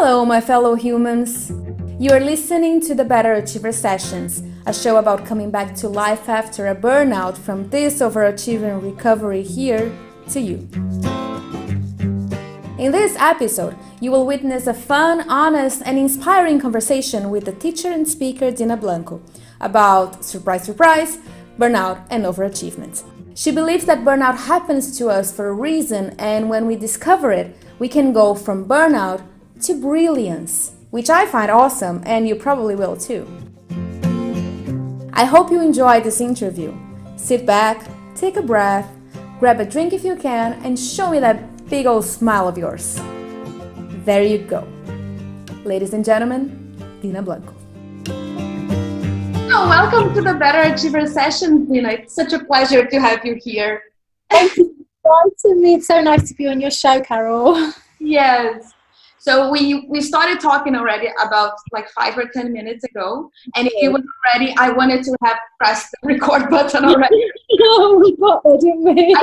Hello, my fellow humans. You are listening to the Better Achiever Sessions, a show about coming back to life after a burnout from this overachieving recovery here to you. In this episode, you will witness a fun, honest, and inspiring conversation with the teacher and speaker Dina Blanco about, surprise, surprise, burnout and overachievement. She believes that burnout happens to us for a reason, and when we discover it, we can go from burnout to brilliance, which I find awesome, and you probably will too. I hope you enjoyed this interview. Sit back, take a breath, grab a drink if you can, and show me that big old smile of yours. There you go. Ladies and gentlemen, Dina Blanco. So welcome to the Better Achiever Sessions, Dina. It's such a pleasure to have you here. Thank you for inviting me. It's so nice to be on your show, Carol. Yes. So we started talking already about like 5 or 10 minutes ago, and if you were ready, I wanted to have pressed the record button already. No, we got there, didn't we?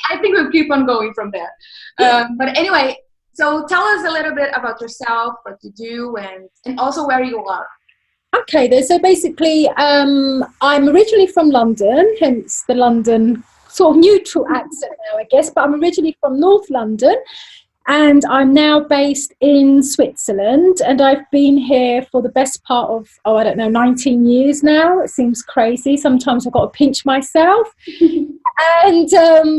I think we'll keep on going from there. But anyway, so tell us a little bit about yourself, what you do, and also where you are. Okay, then. So basically, I'm originally from London, hence the London sort of neutral accent now, I guess. But I'm originally from North London. And I'm now based in Switzerland, and I've been here for the best part of, 19 years now. It seems crazy. Sometimes I've got to pinch myself. And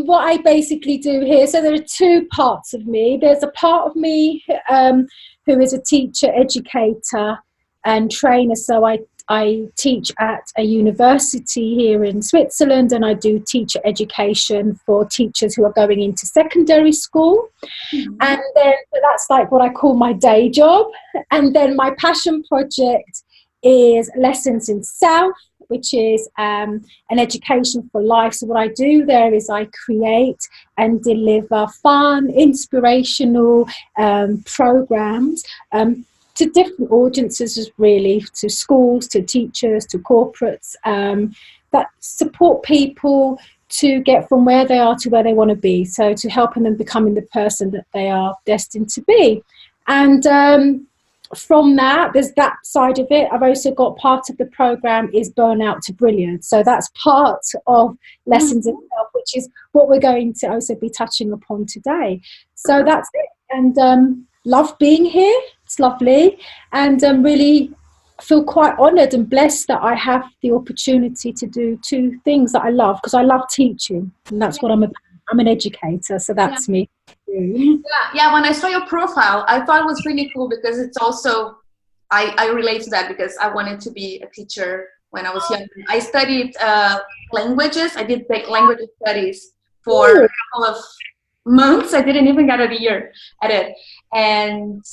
what I basically do here, so there are two parts of me. There's a part of me who is a teacher, educator and trainer. So I teach at a university here in Switzerland, and I do teacher education for teachers who are going into secondary school. Mm-hmm. And then that's like what I call my day job. And then my passion project is Lessons in Self, which is an education for life. So what I do there is I create and deliver fun, inspirational programs to different audiences, really, to schools, to teachers, to corporates, that support people to get from where they are to where they want to be. So to helping them becoming the person that they are destined to be. And from that, there's that side of it. I've also got part of the program is Burnout to Brilliance. So that's part of Lessons in Self, which is what we're going to also be touching upon today. So that's it. And love being here. It's lovely, and really feel quite honoured and blessed that I have the opportunity to do two things that I love, because I love teaching, and that's what I'm about. I'm an educator, so that's me. Yeah. When I saw your profile, I thought it was really cool because it's also I relate to that because I wanted to be a teacher when I was young. I studied languages. I did language studies for a couple of months. I didn't even get a year at it, and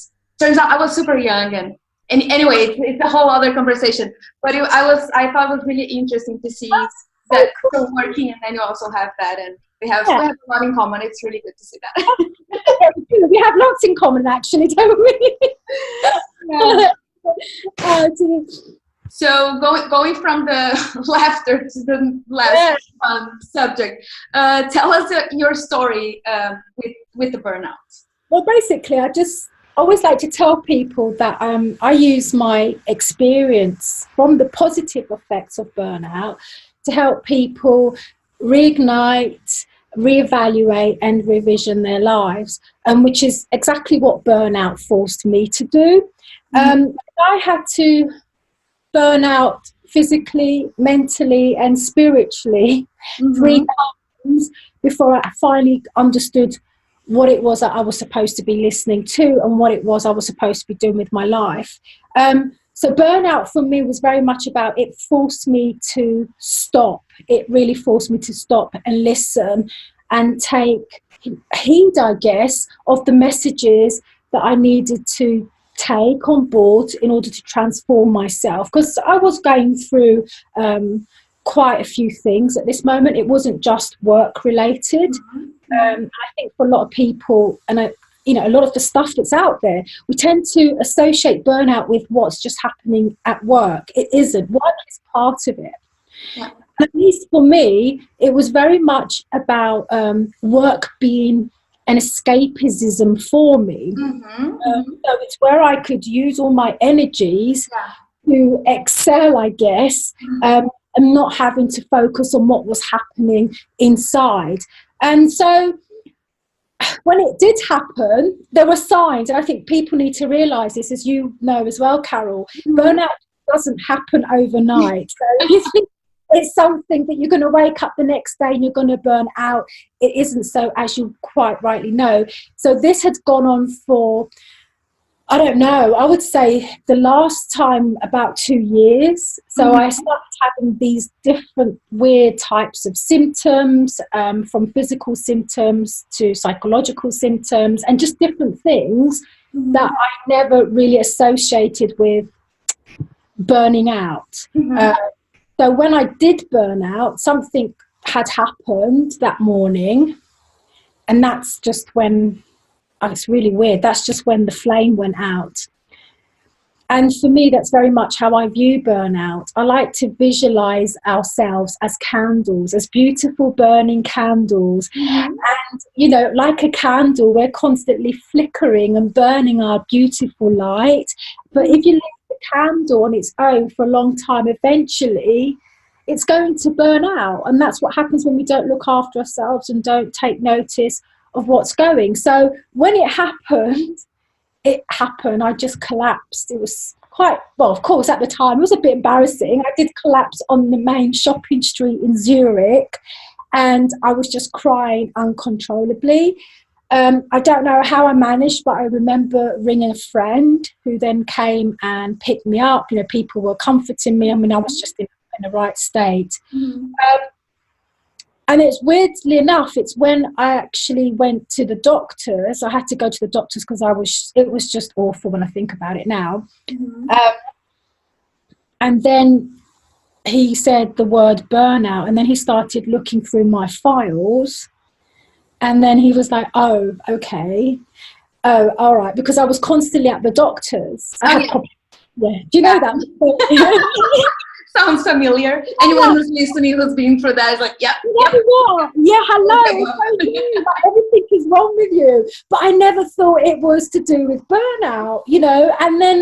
turns out I was super young, and anyway, it's a whole other conversation. But I thought it was really interesting to see that you're working, and then you also have that, and we have a lot in common. It's really good to see that. We have lots in common, actually, don't we? Yeah. So going from the laughter to the last subject, tell us your story with the burnout. Well, basically, I always like to tell people that I use my experience from the positive effects of burnout to help people reignite, reevaluate and revision their lives, which is exactly what burnout forced me to do. I had to burn out physically, mentally and spiritually 3 times before I finally understood what it was that I was supposed to be listening to and what it was I was supposed to be doing with my life. So burnout for me was very much about, it forced me to stop. It really forced me to stop and listen and take heed, I guess, of the messages that I needed to take on board in order to transform myself. Because I was going through quite a few things at this moment. It wasn't just work related. I think for a lot of people, and a lot of the stuff that's out there, we tend to associate burnout with what's just happening at work. It isn't. Work is part of it. Yeah. At least for me, it was very much about work being an escapism for me. So it's where I could use all my energies to excel, I guess, and not having to focus on what was happening inside. And so when it did happen, there were signs, and I think people need to realise this, as you know as well, Carol. Burnout doesn't happen overnight. So it's something that you're going to wake up the next day and you're going to burn out. It isn't so, as you quite rightly know. So this had gone on for, I don't know, I would say the last time about 2 years. So I started having these different weird types of symptoms, from physical symptoms to psychological symptoms, and just different things that I never really associated with burning out. So when I did burn out, something had happened that morning, and that's just when, it's really weird, that's just when the flame went out. And for me, that's very much how I view burnout. I like to visualize ourselves as candles, as beautiful burning candles. And, you know, like a candle, we're constantly flickering and burning our beautiful light. But if you leave the candle on its own for a long time, eventually it's going to burn out. And that's what happens when we don't look after ourselves and don't take notice of what's going. So when it happened, I just collapsed. It was quite, well, of course, at the time, it was a bit embarrassing. I did collapse on the main shopping street in Zurich, and I was just crying uncontrollably. I don't know how I managed, but I remember ringing a friend who then came and picked me up. You know, people were comforting me. I mean, I was just in the right state. And it's weirdly enough, it's when I actually went to the doctors. I had to go to the doctors because it was just awful when I think about it now. And then he said the word burnout, and then he started looking through my files, and then he was like, oh, okay. Oh, all right, because I was constantly at the doctors. Do you know that? Sounds familiar. Anyone who's listening who's been through that is like, hello. Like, everything is wrong with you. But I never thought it was to do with burnout, you know. And then,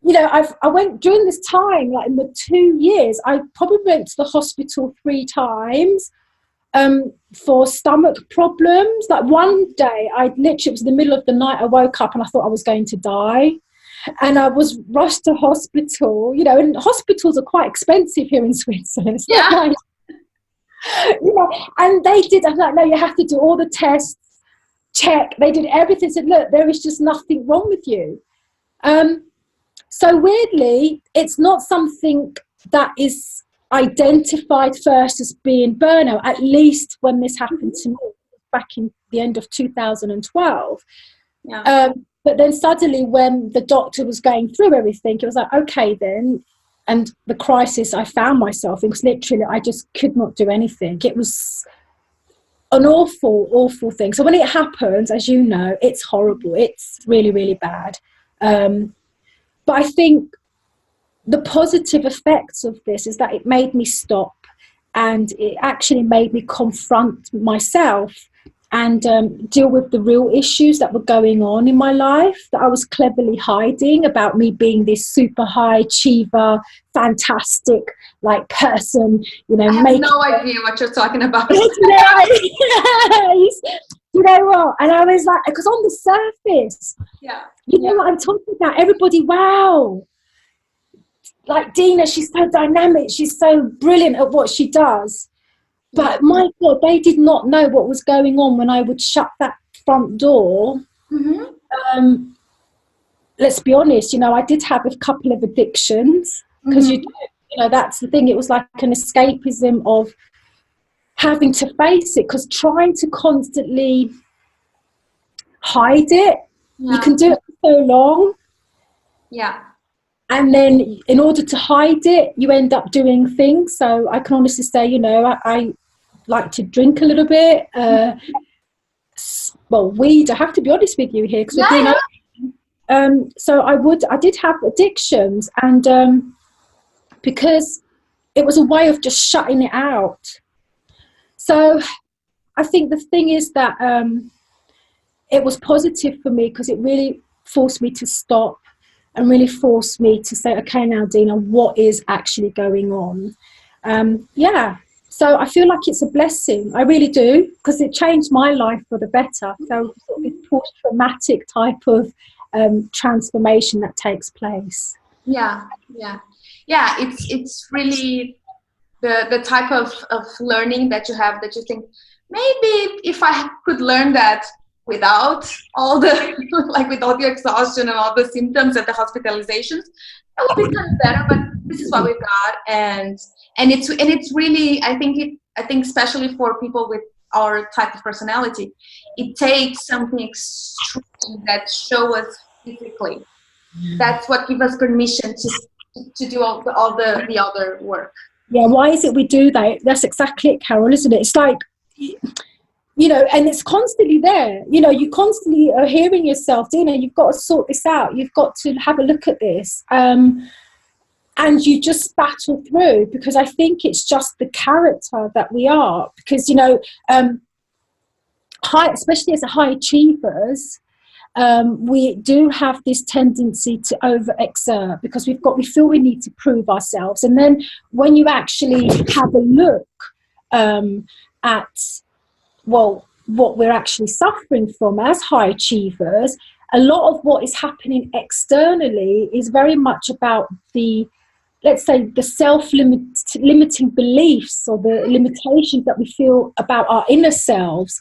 you know, I went during this time, like in the 2 years, I probably went to the hospital 3 times for stomach problems. Like one day, it was the middle of the night, I woke up and I thought I was going to die. And I was rushed to hospital, you know, and hospitals are quite expensive here in Switzerland. It's not nice. You know, and they did, I'm like, no, you have to do all the tests, check. They did everything, said, look, there is just nothing wrong with you. So weirdly, it's not something that is identified first as being burnout, at least when this happened to me back in the end of 2012. But then suddenly when the doctor was going through everything, it was like, okay then. And the crisis I found myself in was literally, I just could not do anything. It was an awful, awful thing. So when it happens, as you know, it's horrible. It's really, really bad. But I think the positive effects of this is that it made me stop, and it actually made me confront myself and deal with the real issues that were going on in my life that I was cleverly hiding about me being this super high achiever, fantastic like person, you know. I have no idea what you're talking about. You know what? And I was like, because on the surface, you know what I'm talking about? Everybody, wow. Like Dina, she's so dynamic. She's so brilliant at what she does. But my God, they did not know what was going on when I would shut that front door. Let's be honest, you know, I did have a couple of addictions because you know, that's the thing. It was like an escapism of having to face it, because trying to constantly hide it, you can do it for so long. And then in order to hide it, you end up doing things. So I can honestly say, you know, I like to drink a little bit. Well, weed, I have to be honest with you here, because so I did have addictions, and because it was a way of just shutting it out. So I think the thing is that it was positive for me because it really forced me to stop and really forced me to say, okay, now, Dina, what is actually going on? Yeah. So I feel like it's a blessing. I really do, because it changed my life for the better. So sort of this post-traumatic type of transformation that takes place. Yeah. It's really the type of learning that you have, that you think, maybe if I could learn that without all the like with all the exhaustion and all the symptoms and the hospitalizations, that would be kind of better. But this is what we've got, and it's really, I think especially for people with our type of personality, it takes something extreme that show us physically. That's what gives us permission to do all the other work. Yeah, why is it we do that? That's exactly it, Carol, isn't it? It's like, you know, and it's constantly there. You know, you constantly are hearing yourself, Dina, you've got to sort this out. You've got to have a look at this. And you just battle through, because I think it's just the character that we are. Because, you know, especially as high achievers, we do have this tendency to overexert, because we feel we need to prove ourselves. And then when you actually have a look at, well, what we're actually suffering from as high achievers, a lot of what is happening externally is very much about the, let's say, the self-limiting beliefs or the limitations that we feel about our inner selves.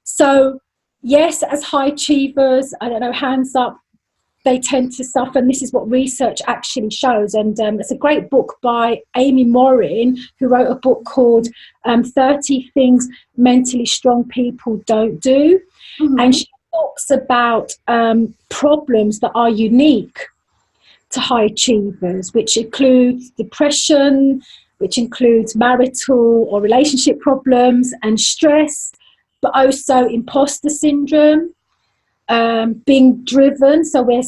So yes, as high achievers, I don't know, hands up, they tend to suffer, and this is what research actually shows. And it's a great book by Amy Morin, who wrote a book called 30 Things Mentally Strong People Don't Do. Mm-hmm. And she talks about problems that are unique to high achievers, which includes depression, which includes marital or relationship problems and stress, but also imposter syndrome, being driven. So we're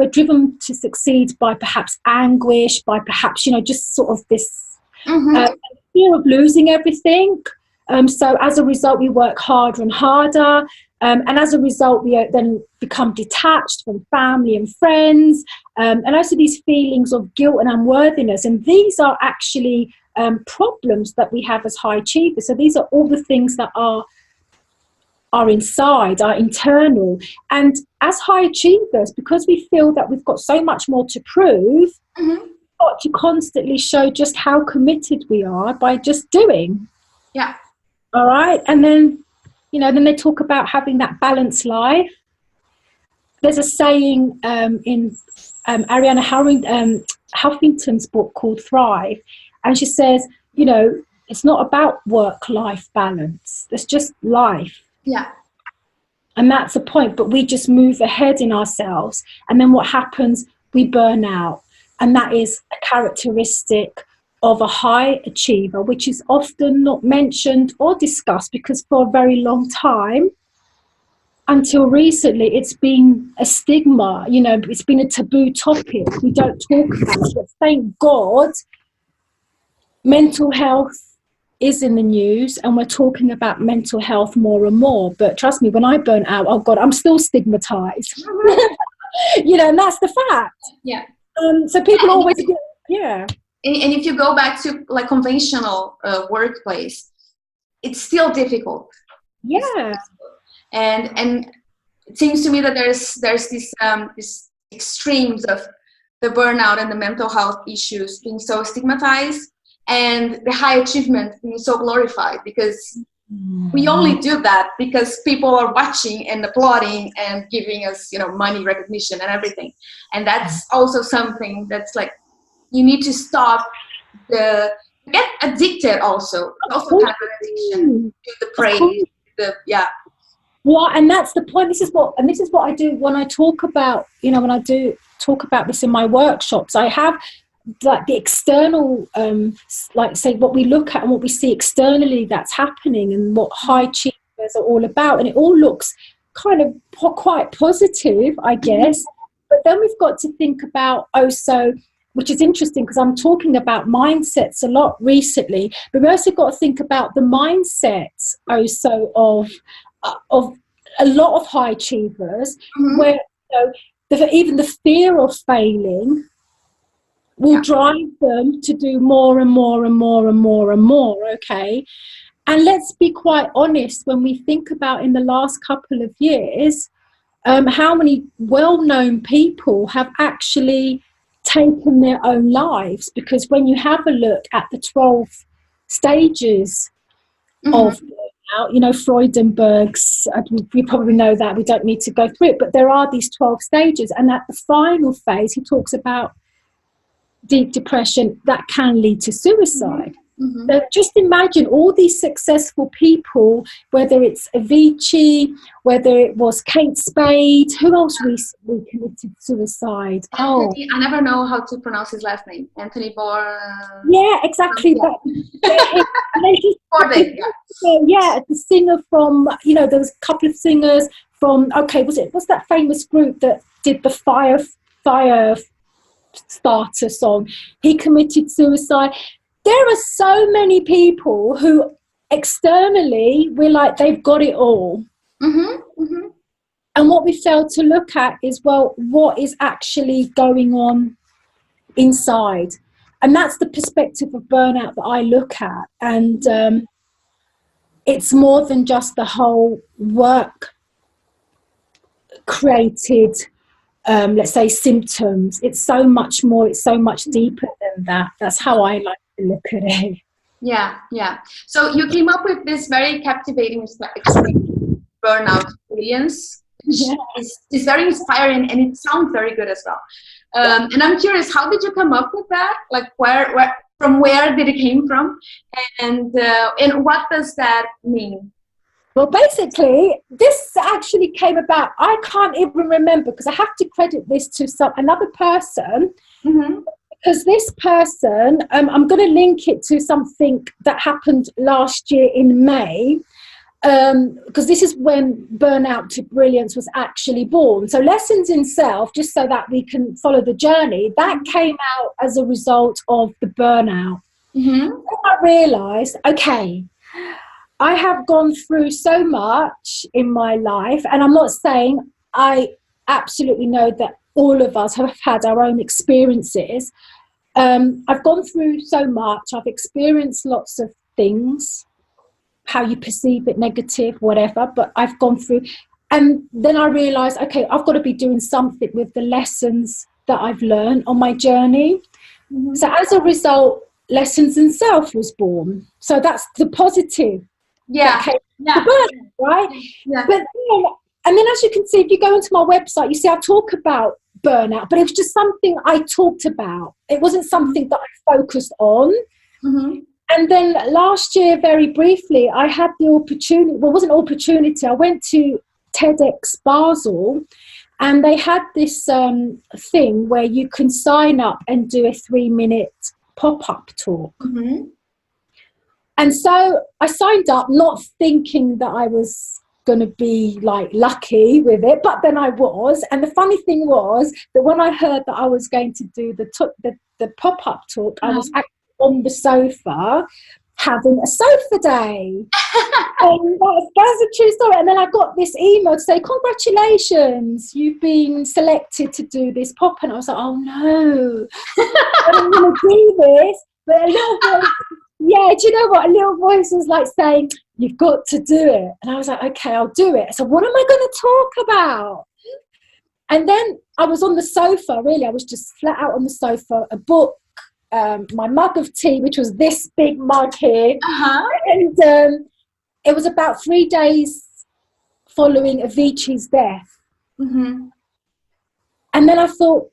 driven to succeed by perhaps anguish, by perhaps, you know, just sort of this fear of losing everything. So as a result, we work harder and harder. And as a result, we then become detached from family and friends. And also these feelings of guilt and unworthiness. And these are actually problems that we have as high achievers. So these are all the things that are inside, are internal. And as high achievers, because we feel that we've got so much more to prove, we've got to constantly show just how committed we are by just doing. Yeah. All right. And then, you know, then they talk about having that balanced life. There's a saying in Arianna Huffington's book called Thrive. And she says, you know, it's not about work-life balance. It's just life. Yeah. And that's the point. But we just move ahead in ourselves. And then what happens? We burn out. And that is a characteristic of a high achiever, which is often not mentioned or discussed, because for a very long time, until recently, it's been a stigma. You know, it's been a taboo topic. We don't talk about it. But thank God, mental health is in the news, and we're talking about mental health more and more. But trust me, when I burn out, oh God, I'm still stigmatized. You know, and that's the fact. Yeah. So people always do, yeah. And if you go back to like conventional workplace, it's still difficult. Yeah. And it seems to me that there's this extremes of the burnout and the mental health issues being so stigmatized, and the high achievement being so glorified, because we only do that because people are watching and applauding and giving us, you know, money, recognition, and everything. And that's also something that's like, you need to stop get addicted also. Also kind of an addiction to the praise. Well, and that's the point. This is what I do when I talk about, you know, when I do talk about this in my workshops. I have like the external, like say what we look at and what we see externally that's happening, and what high achievers are all about, and it all looks kind of quite positive, I guess. But then we've got to think about also, which is interesting because I'm talking about mindsets a lot recently, but we also got to think about the mindsets also of a lot of high achievers, where even the fear of failing will drive them to do more and more and more and more and more, okay? And let's be quite honest, when we think about in the last couple of years, how many well-known people have actually taken their own lives? Because when you have a look at the 12 stages of burnout, you know, Freudenberg's, we probably know that, we don't need to go through it, but there are these 12 stages, and at the final phase he talks about deep depression that can lead to suicide. So just imagine all these successful people, whether it's Avicii, whether it was Kate Spade, who else recently committed suicide? Anthony, I never know how to pronounce his last name. Anthony Bourdain. Yeah, exactly. The singer from, you know, there was a couple of singers from, what's that famous group that did the Fire Starter song? He committed suicide. There are so many people who externally we're like, they've got it all. And what we fail to look at is, well, what is actually going on inside? And that's the perspective of burnout that I look at. And it's more than just the whole work created, let's say, symptoms. It's so much more, it's so much deeper than that. That's how I like to look at it. Yeah. So you came up with this very captivating expression, burnout to brilliance. It's very inspiring, and it sounds very good as well. And I'm curious, how did you come up with that? Like, from where did it came from, and what does that mean? Well, basically, this actually came about, I can't even remember, because I have to credit this to another person. Because this person, I'm going to link it to something that happened last year in May, because this is when Burnout to Brilliance was actually born. So Lessons in Self, just so that we can follow the journey, that came out as a result of the burnout. I realised, okay, I have gone through so much in my life, and I'm not saying, I absolutely know that all of us have had our own experiences. I've gone through so much. I've experienced lots of things, how you perceive it, negative, whatever, but I've gone through. And then I realised, okay, I've got to be doing something with the lessons that I've learned on my journey. So as a result, Lessons in Self was born. So that's the positive. Burnout, right? But and then, as you can see, if you go into my website, you see I talk about burnout, but it was just something I talked about. It wasn't something that I focused on. And then last year, very briefly, I had the opportunity, well, it wasn't an opportunity, I went to TEDx Basel, and they had this thing where you can sign up and do a 3-minute pop-up talk. And so I signed up, not thinking that I was going to be like lucky with it, but then I was. And the funny thing was that when I heard that I was going to do the pop-up talk, I was actually on the sofa having a sofa day. And that's a true story. And then I got this email to say, congratulations, you've been selected to do this pop. And I was like, oh no, I'm going to do this. But a little voice, do you know what? A little voice was like saying, you've got to do it. And I was like, okay, I'll do it. So what am I going to talk about? And then I was on the sofa, really. I was just flat out on the sofa, a book, my mug of tea, which was this big mug here. And it was about 3 days following Avicii's death. And then I thought,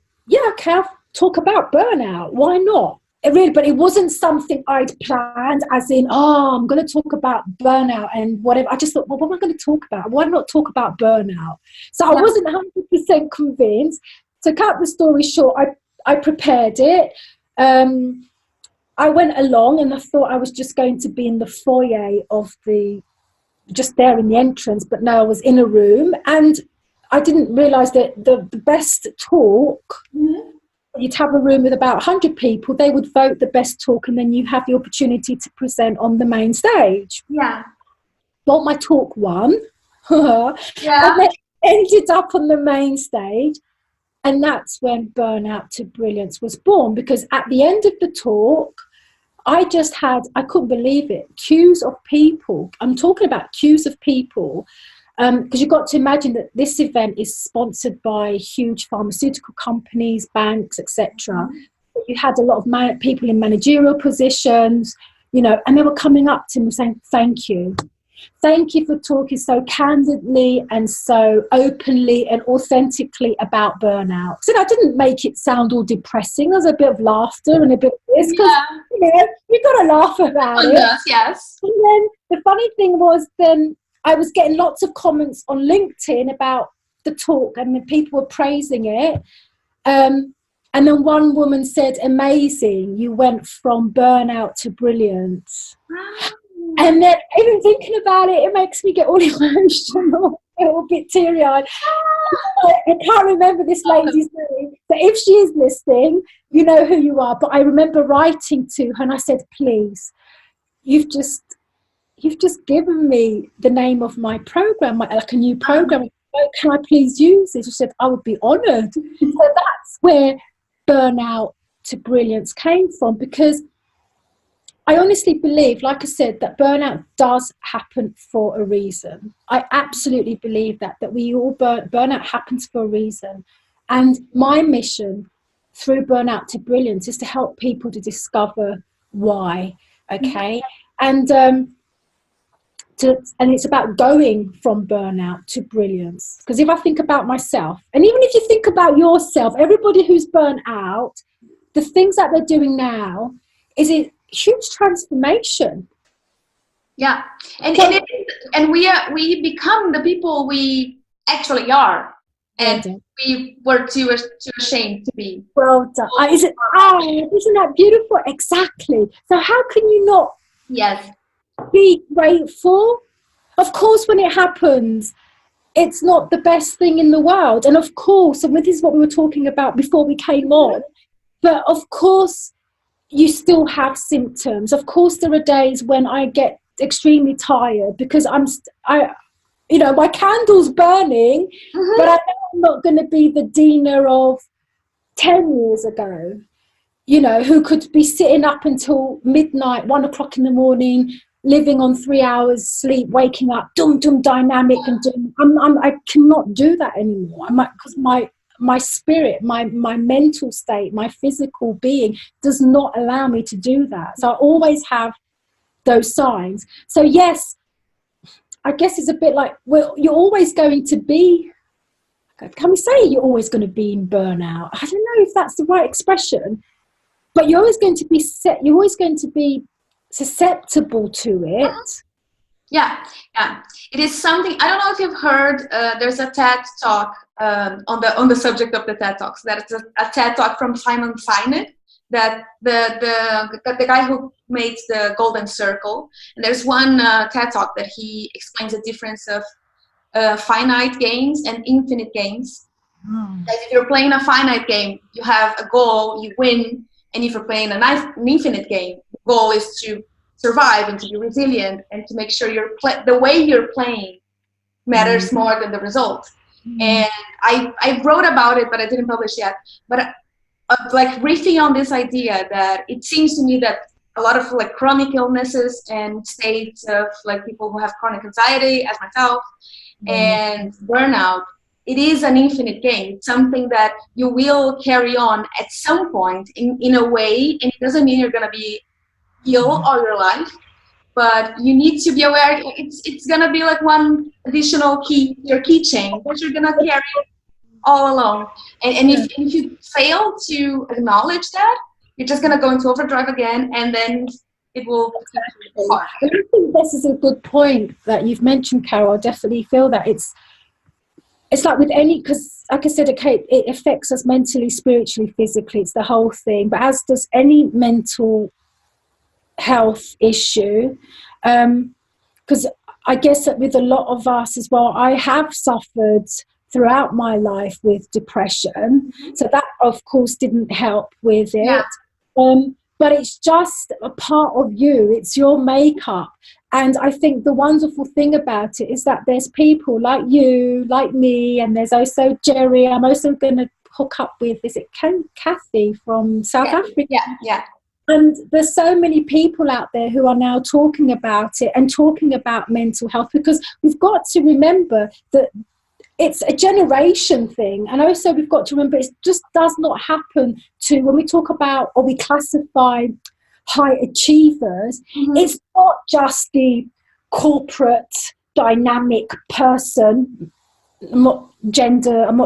okay, I'll talk about burnout. Why not? But it wasn't something I'd planned, as in, I'm going to talk about burnout and whatever. I just thought, well, what am I going to talk about? Why not talk about burnout? So I wasn't 100% convinced. To cut the story short, I prepared it. I went along, and I thought I was just going to be in the foyer of just there in the entrance, but no, I was in a room, and I didn't realise that the best talk, you'd have a room with about 100 people, they would vote the best talk, and then you have the opportunity to present on the main stage. Well, my talk won. Yeah. And then ended up on the main stage. And that's when Burnout to Brilliance was born, because at the end of the talk, I couldn't believe it, queues of people. I'm talking about queues of people, because you've got to imagine that this event is sponsored by huge pharmaceutical companies, banks, etc. You had a lot of people in managerial positions, and they were coming up to me saying, thank you. Thank you for talking so candidly and so openly and authentically about burnout. So I didn't make it sound all depressing. There's a bit of laughter and a bit of this, because you've got to laugh about it. Yes, yes. And then the funny thing was, then I was getting lots of comments on LinkedIn about the talk, and the people were praising it. And then one woman said, amazing, you went from burnout to brilliance. And then even thinking about it, it makes me get all emotional, a little bit teary-eyed. I can't remember this lady's name, but if she is listening, you know who you are. But I remember writing to her and I said, please, you've just given me the name of my program, like a new program. Can I please use it? She said, I would be honoured. So that's where Burnout to Brilliance came from, because I honestly believe, like I said, that burnout does happen for a reason. I absolutely believe that we all burnout happens for a reason. And my mission through Burnout to Brilliance is to help people to discover why, okay? And it's about going from burnout to brilliance. Because if I think about myself, and even if you think about yourself, everybody who's burnt out, the things that they're doing now is a huge transformation. Yeah, and we become the people we actually are, and we were too ashamed to be. Well done. Isn't that beautiful? Exactly. So how can you not be grateful? Of course, when it happens, it's not the best thing in the world. And of course, and this is what we were talking about before we came on, but of course, you still have symptoms. Of course, there are days when I get extremely tired because my candle's burning, but I know I'm not going to be the Dina of 10 years ago, who could be sitting up until midnight, 1 o'clock in the morning, living on 3 hours sleep, waking up, dynamic, and I cannot do that anymore. Because my spirit, my mental state, my physical being does not allow me to do that. So I always have those signs. So yes, I guess it's a bit like, well, you're always going to be, can we say you're always going to be in burnout? I don't know if that's the right expression, but you're always going to be susceptible to it. Yeah. It is something, I don't know if you've heard, there's a TED talk on the subject of the TED Talks. That's a TED talk from Simon Sinek, that the guy who made the Golden Circle. And there's one TED talk that he explains the difference of finite games and infinite games. Like if you're playing a finite game, you have a goal, you win. And if you're playing an infinite game, the goal is to survive and to be resilient and to make sure the way you're playing matters more than the result. And I wrote about it, but I didn't publish yet. But like riffing on this idea that it seems to me that a lot of like chronic illnesses and states of like people who have chronic anxiety, as myself, and burnout, it is an infinite game. It's something that you will carry on at some point in a way, and it doesn't mean you're going to be ill all your life, but you need to be aware it's going to be like one additional key, your keychain, that you're going to carry all along. And if you fail to acknowledge that, you're just going to go into overdrive again, and then it will be hard. I think this is a good point that you've mentioned, Carol. I definitely feel that it's like with any, because like I said, okay, it affects us mentally, spiritually, physically. It's the whole thing. But as does any mental health issue, because I guess that with a lot of us as well, I have suffered throughout my life with depression. So that, of course, didn't help with it. But it's just a part of you. It's your makeup. And I think the wonderful thing about it is that there's people like you, like me, and there's also Jerry. I'm also going to hook up with, is it Kathy from South Africa? Yeah. And there's so many people out there who are now talking about it and talking about mental health, because we've got to remember that it's a generation thing. And also we've got to remember it just does not happen to, when we talk about or we classify high achievers, it's not just the corporate dynamic person. I'm not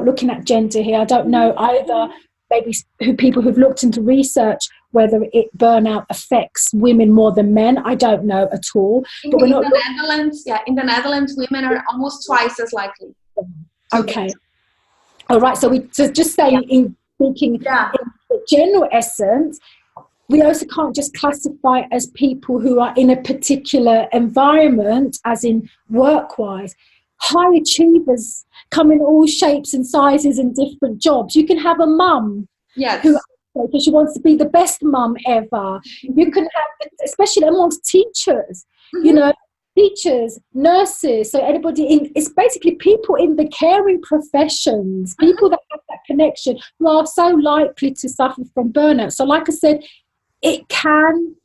looking at gender here. I don't know either. Maybe people who've looked into research whether burnout affects women more than men. I don't know at all. In the Netherlands, women are almost twice as likely. Okay. All right. So just saying, in speaking in the general essence, we also can't just classify as people who are in a particular environment, as in work-wise. High achievers come in all shapes and sizes and different jobs. You can have a mum who, because she wants to be the best mum ever. You can have, especially amongst teachers, you know, teachers, nurses, so anybody it's basically people in the caring professions, people that have that connection, who are so likely to suffer from burnout. So like I said, it can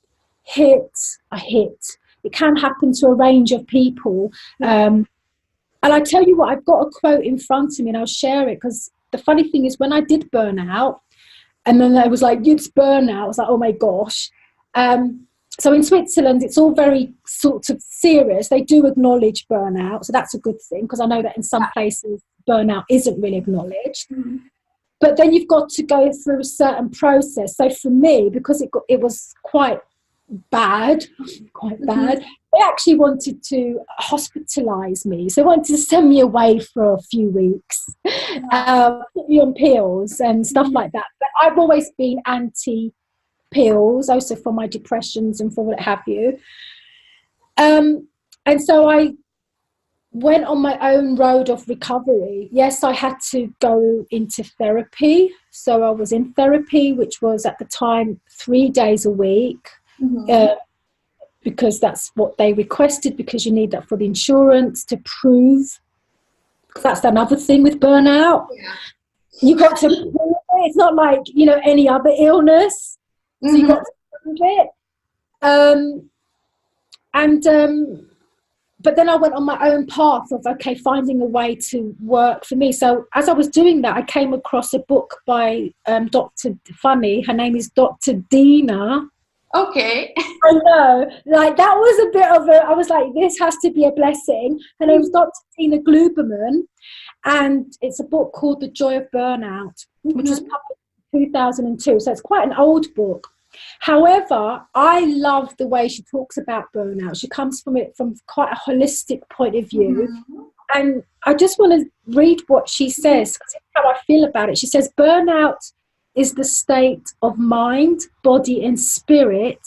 hit. It can happen to a range of people. And I tell you what, I've got a quote in front of me and I'll share it, because the funny thing is when I did burn out, and then I was like, it's burnout. I was like, oh my gosh. So in Switzerland, it's all very sort of serious. They do acknowledge burnout. So that's a good thing, because I know that in some places burnout isn't really acknowledged. But then you've got to go through a certain process. So for me, because it was quite bad, they actually wanted to hospitalize me. So they wanted to send me away for a few weeks, put me on pills and stuff like that. But I've always been anti-pills, also for my depressions and for what have you. And so I went on my own road of recovery. Yes, I had to go into therapy. So I was in therapy, which was at the time 3 days a week. Because that's what they requested, because you need that for the insurance to prove. That's another thing with burnout. You got to prove it. It's not like, you know, any other illness. So you got to prove it. But then I went on my own path of, finding a way to work for me. So as I was doing that, I came across a book by Dr. Funny. Her name is Dr. Dina. Okay. I know, like that was a bit of I was like, this has to be a blessing. Her name was Dr. Dina Blanco-Ioannou, and it's a book called The Joy of Burnout, which was published in 2002. So it's quite an old book. However, I love the way she talks about burnout. She comes from it from quite a holistic point of view. And I just want to read what she says, because it's how I feel about it. She says, burnout is the state of mind, body and spirit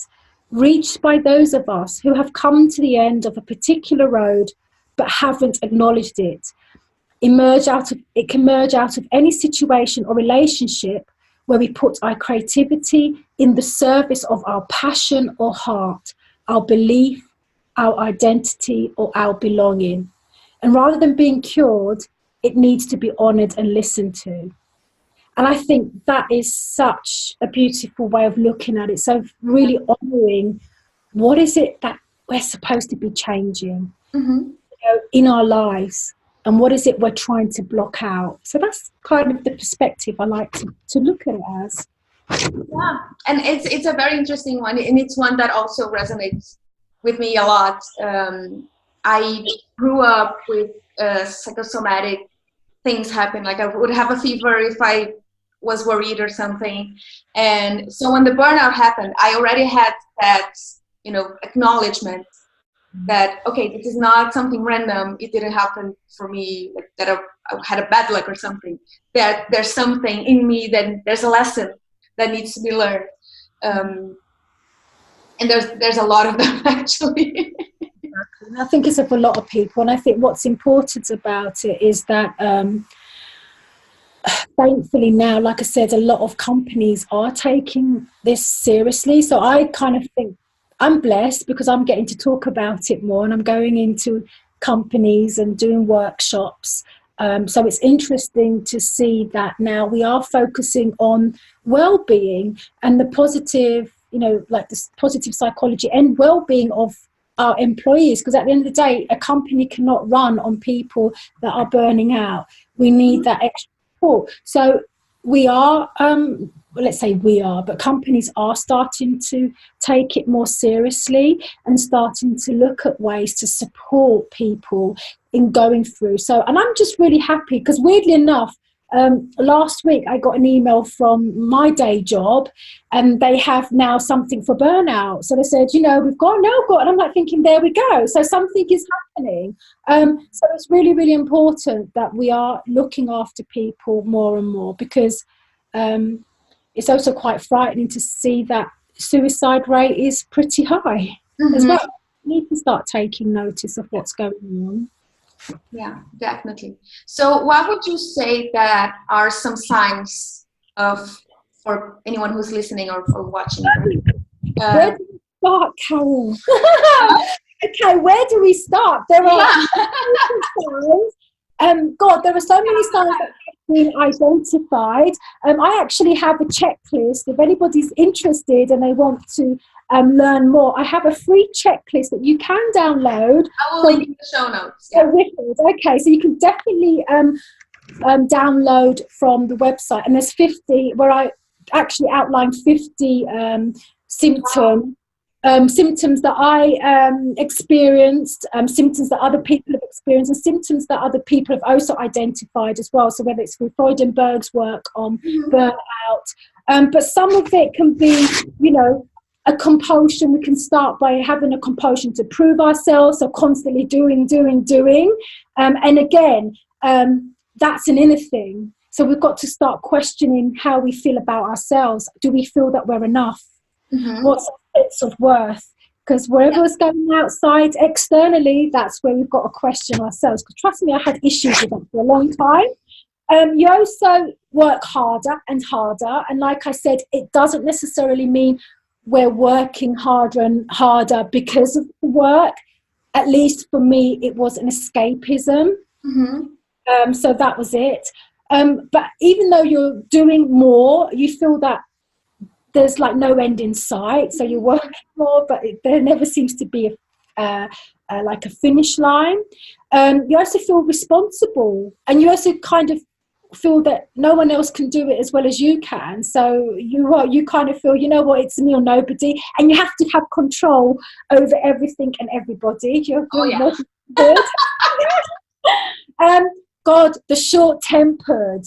reached by those of us who have come to the end of a particular road but haven't acknowledged it. It can merge out of any situation or relationship where we put our creativity in the service of our passion or heart, our belief, our identity or our belonging. And rather than being cured, it needs to be honoured and listened to. And I think that is such a beautiful way of looking at it. So really honouring what is it that we're supposed to be changing in our lives, and what is it we're trying to block out. So that's kind of the perspective I like to look at it as. Yeah, and it's a very interesting one, and it's one that also resonates with me a lot. I grew up with psychosomatic things happen. Like I would have a fever if I was worried or something. And so when the burnout happened, I already had that, acknowledgement that, okay, this is not something random. It didn't happen for me, like that I had a bad luck or something. That there's something in me, that there's a lesson that needs to be learned. And there's a lot of them, actually. I think it's of a lot of people. And I think what's important about it is that thankfully now, like I said, a lot of companies are taking this seriously. So I kind of think I'm blessed because I'm getting to talk about it more, and I'm going into companies and doing workshops. So it's interesting to see that now we are focusing on well-being and the positive, like this positive psychology and well-being of our employees. Because at the end of the day, a company cannot run on people that are burning out. We need that extra support. So we are, let's say we are, but companies are starting to take it more seriously and starting to look at ways to support people in going through. So, and I'm just really happy because weirdly enough, last week I got an email from my day job and they have now something for burnout. So they said, we've got, and I'm like thinking, there we go. So something is happening. So it's really, really important that we are looking after people more and more, because it's also quite frightening to see that suicide rate is pretty high as well. We need to start taking notice of what's going on. Yeah, definitely. So what would you say that are some signs for anyone who's listening or watching? Where do we start, Carol? Okay, where do we start? There are signs. God, there are so many signs that have been identified. I actually have a checklist. If anybody's interested and they want to learn more, I have a free checklist that you can download. I will link in the show notes. Yeah. Okay, so you can definitely download from the website. And there's 50, where I actually outlined 50 symptoms. Symptoms that I experienced, symptoms that other people have experienced, and symptoms that other people have also identified as well. So whether it's through Freudenberg's work on burnout, but some of it can be, a compulsion. We can start by having a compulsion to prove ourselves, so constantly doing. And again, that's an inner thing. So we've got to start questioning how we feel about ourselves. Do we feel that we're enough? What's our sense of worth? Because wherever it's going outside, externally, that's where we've got to question ourselves. Because trust me, I had issues with that for a long time. You also work harder and harder. And like I said, it doesn't necessarily mean we're working harder and harder because of the work. At least for me, it was an escapism. So that was it. But even though you're doing more, you feel that there's like no end in sight. So you're working more, but there never seems to be like a finish line. You also feel responsible, and you also kind of feel that no one else can do it as well as you can. So you kind of feel, it's me or nobody, and you have to have control over everything and everybody. You're good. God, the short-tempered.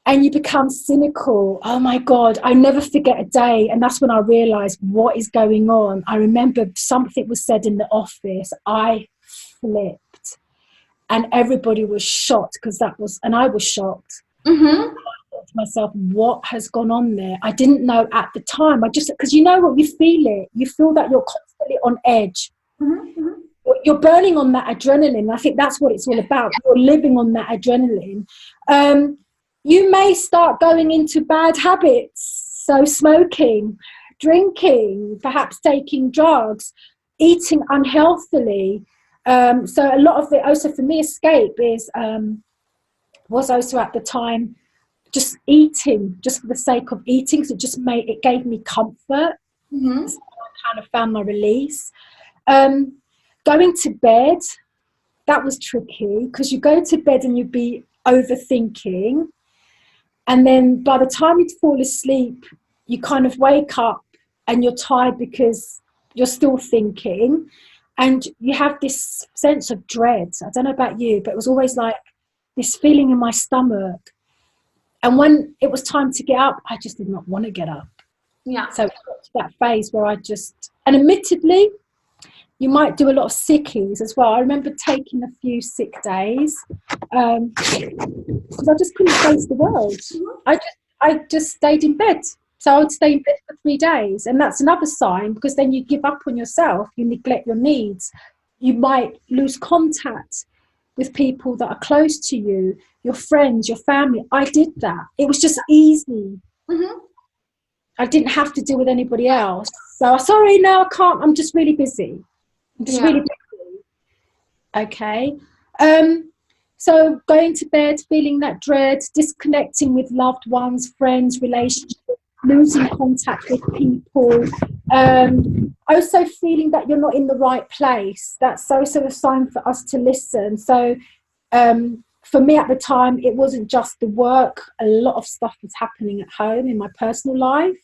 And you become cynical. Oh my God, I never forget a day. And that's when I realized what is going on. I remember something was said in the office. I flipped. And everybody was shocked and I was shocked. I thought to myself, what has gone on there? I didn't know at the time. Because you know what, you feel it. You feel that you're constantly on edge. You're burning on that adrenaline. I think that's what it's all about. You're living on that adrenaline. You may start going into bad habits, so smoking, drinking, perhaps taking drugs, eating unhealthily. So a lot of it also for me, escape was also at the time just eating, just for the sake of eating. So it gave me comfort. So I kind of found my release. Going to bed, that was tricky, because you go to bed and you'd be overthinking. And then by the time you'd fall asleep, you kind of wake up and you're tired because you're still thinking. And you have this sense of dread. I don't know about you, but it was always like this feeling in my stomach. And when it was time to get up, I just did not want to get up. Yeah. So it got to that phase where and admittedly, you might do a lot of sickies as well. I remember taking a few sick days because I just couldn't face the world. I just stayed in bed. So I would stay in bed for 3 days. And that's another sign, because then you give up on yourself. You neglect your needs. You might lose contact with people that are close to you, your friends, your family. I did that. It was just easy. I didn't have to deal with anybody else. So sorry, no, I can't. I'm just really busy. I'm just really busy. Okay. So going to bed, feeling that dread, disconnecting with loved ones, friends, relationships, losing contact with people. Also feeling that you're not in the right place. That's also a sign for us to listen. So for me at the time, it wasn't just the work. A lot of stuff was happening at home in my personal life.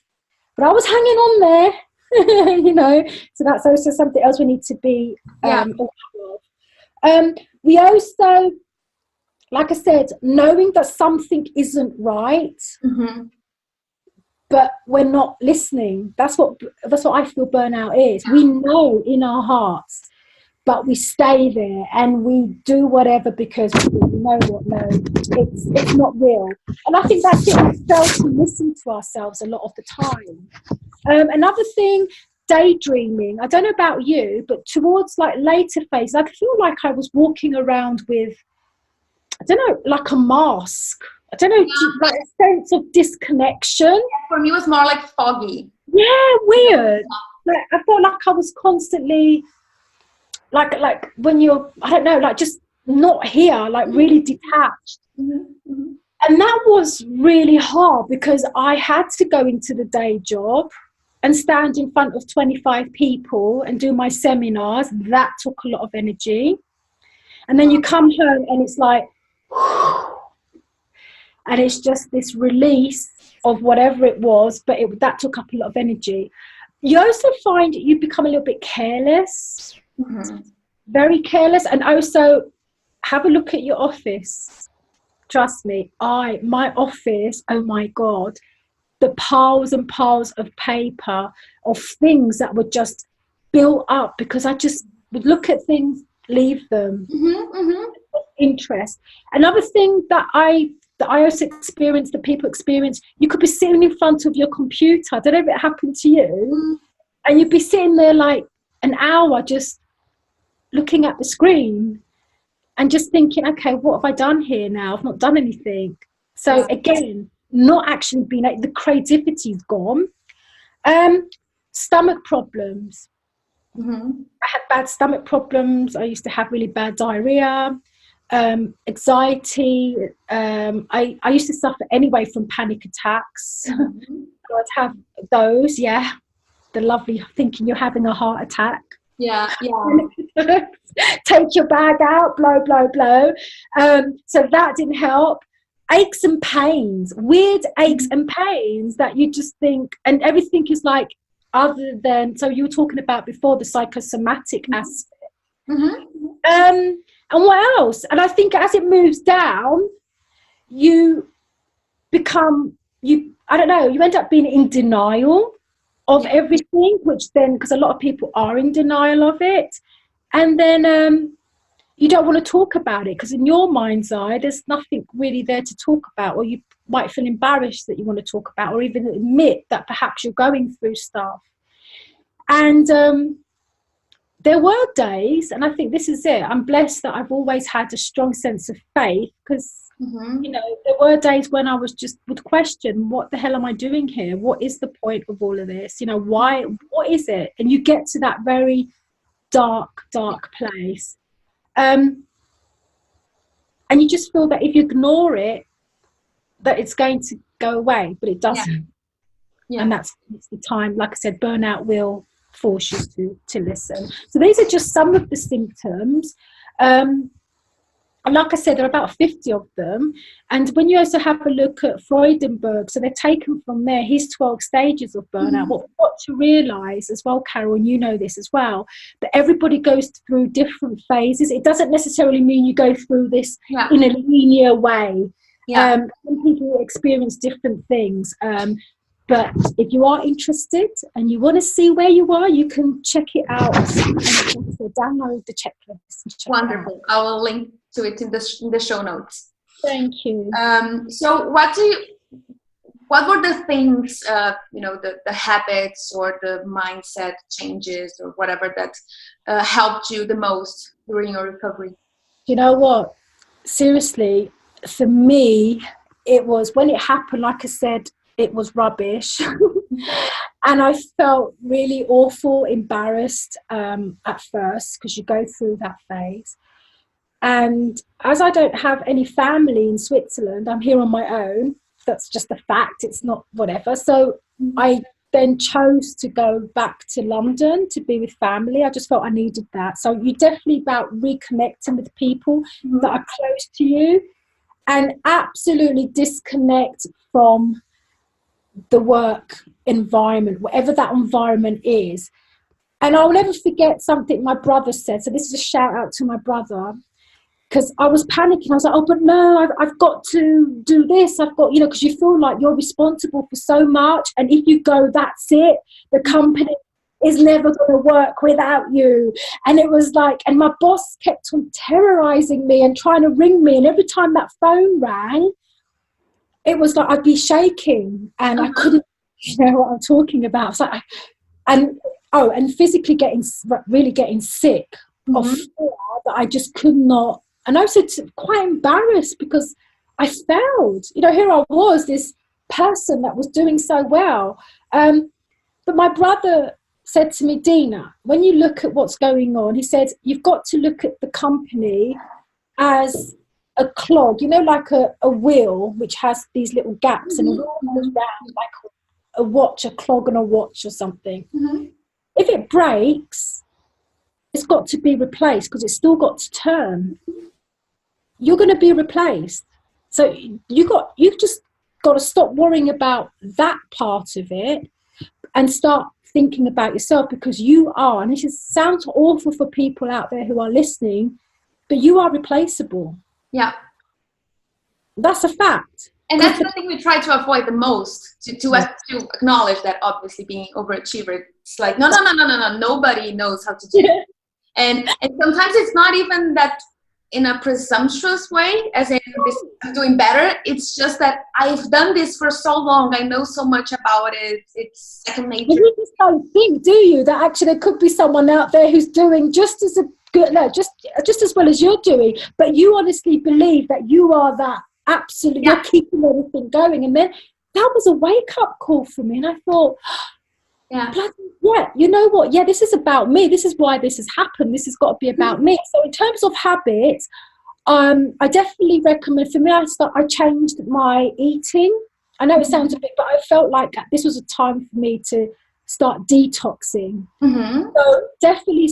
But I was hanging on there, you know. So that's also something else we need to be aware of. We also, like I said, knowing that something isn't right, but we're not listening. That's what I feel burnout is. We know in our hearts, but we stay there and we do whatever because we know what, no, it's not real. And I think that's it. We fail to listen to ourselves a lot of the time. Another thing, daydreaming. I don't know about you, but towards like later phase, I feel like I was walking around with, I don't know, like a mask. I don't know, like a sense of disconnection. For me, it was more like foggy. Yeah, weird. Like I felt like I was constantly, like when you're, I don't know, like just not here, like really detached. And that was really hard because I had to go into the day job and stand in front of 25 people and do my seminars. That took a lot of energy. And then you come home and it's like, and it's just this release of whatever it was, but that took up a lot of energy. You also find you become a little bit careless, very careless, and also have a look at your office. Trust me, my office, oh my God, the piles and piles of paper, of things that were just built up because I just would look at things, leave them. Interest. Another thing that I also experienced, that people experience, you could be sitting in front of your computer. I don't know if it happened to you, and you'd be sitting there like an hour just looking at the screen and just thinking, okay, what have I done here now? I've not done anything. So again, not actually being, the creativity's gone. Stomach problems. I had bad stomach problems. I used to have really bad diarrhea, anxiety. I used to suffer anyway from panic attacks. So I'd have those, the lovely thinking you're having a heart attack. Take your bag out, blow, blow, blow. So that didn't help. Aches and pains, weird aches and pains that you just think, and everything is like, other than, so you were talking about before, the psychosomatic aspect. And what else? And I think as it moves down, you become, I don't know, you end up being in denial of everything, which then, because a lot of people are in denial of it, and then you don't want to talk about it because in your mind's eye there's nothing really there to talk about, or you might feel embarrassed that you want to talk about, or even admit that perhaps you're going through stuff. And there were days, and I think this is it, I'm blessed that I've always had a strong sense of faith, because you know, there were days when I was just would question, what the hell am I doing here? What is the point of all of this? You know, why, what is it? And you get to that very dark place. And you just feel that if you ignore it, that it's going to go away, but it doesn't. And it's the time, like I said, burnout will force you to listen. So these are just some of the symptoms. And like I said, there are about 50 of them. And when you also have a look at Freudenberg, so they're taken from there, his 12 stages of burnout. What we've got to realise as well, Carol, and you know this as well, that everybody goes through different phases. It doesn't necessarily mean you go through this in a linear way. Some people experience different things. But if you are interested and you want to see where you are, you can check it out and download the checklist. Wonderful. I will link to it in the show notes. Thank you. So what were the things, you know, the habits or the mindset changes or whatever that helped you the most during your recovery? You know what? Seriously, for me, it was when it happened, like I said, it was rubbish. And I felt really awful, embarrassed at first, because you go through that phase. And as I don't have any family in Switzerland, I'm here on my own. That's just a fact. It's not whatever. So I then chose to go back to London to be with family. I just felt I needed that. So you're definitely about reconnecting with people that are close to you, and absolutely disconnect from the work environment, whatever that environment is. And I'll never forget something my brother said. So this is a shout out to my brother, because I was panicking. I was like, oh, but no, I've got to do this. I've got, because you feel like you're responsible for so much. And if you go, that's it. The company is never going to work without you. And it was like, and my boss kept on terrorizing me and trying to ring me. And every time that phone rang, it was like I'd be shaking and I couldn't know what I'm talking about. So and physically really getting sick of fear that I just could not. And I was quite embarrassed because I failed. Here I was, this person that was doing so well. But my brother said to me, Dina, when you look at what's going on, he said, you've got to look at the company as a clog, like a wheel which has these little gaps, and a wheel goes round like a watch, a clog on a watch or something. If it breaks, it's got to be replaced because it's still got to turn. You're going to be replaced. So you've just got to stop worrying about that part of it and start thinking about yourself, because you are, and it sounds awful for people out there who are listening, but you are replaceable. Yeah. That's a fact. And that's the thing we try to avoid the most, to acknowledge that obviously being overachiever, it's like, no, nobody knows how to do it. And sometimes it's not even that in a presumptuous way, as in this, I'm doing better. It's just that I've done this for so long. I know so much about it. It's second nature. You just don't think, do you, that actually there could be someone out there who's doing just as just as well as you're doing, but you honestly believe that you are that absolute, you're keeping everything going. And then that was a wake-up call for me, and I thought, you know what, this is about me, this is why this has happened, this has got to be about me. So in terms of habits, I definitely recommend, for me, I changed my eating. I know it sounds a bit, but I felt like this was a time for me to start detoxing. So definitely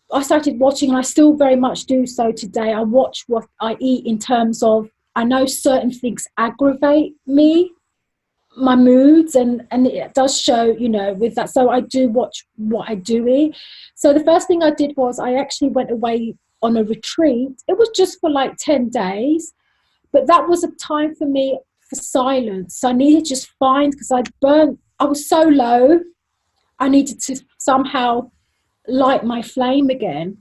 I started watching, and I still very much do so today. I watch what I eat, in terms of, I know certain things aggravate me, my moods, and it does show, with that. So I do watch what I do eat. So the first thing I did was I actually went away on a retreat. It was just for like 10 days, but that was a time for me for silence. So I needed to just find, because I was so low, I needed to somehow light my flame again.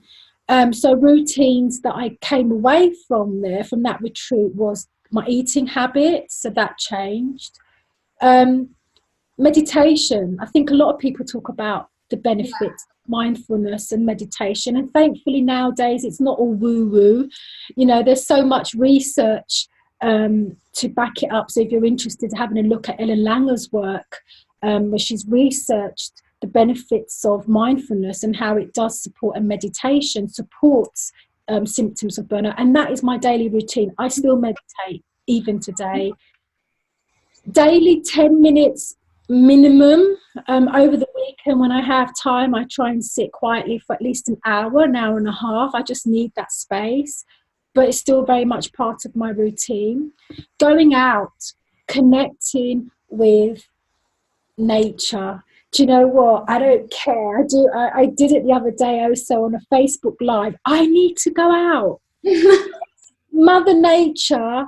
So routines that I came away from that retreat was my eating habits. So that changed. Meditation. I think a lot of people talk about the benefits of mindfulness and meditation, and thankfully nowadays it's not all woo-woo. There's so much research to back it up. So if you're interested in having a look at Ellen Langer's work, where she's researched the benefits of mindfulness and how it does support, and meditation supports symptoms of burnout. And that is my daily routine. I still meditate even today. Daily 10 minutes minimum. Over the weekend when I have time, I try and sit quietly for at least an hour and a half. I just need that space, but it's still very much part of my routine. Going out, connecting with nature. Do you know what? I don't care. I did it the other day also on a Facebook Live. I need to go out. Mother Nature,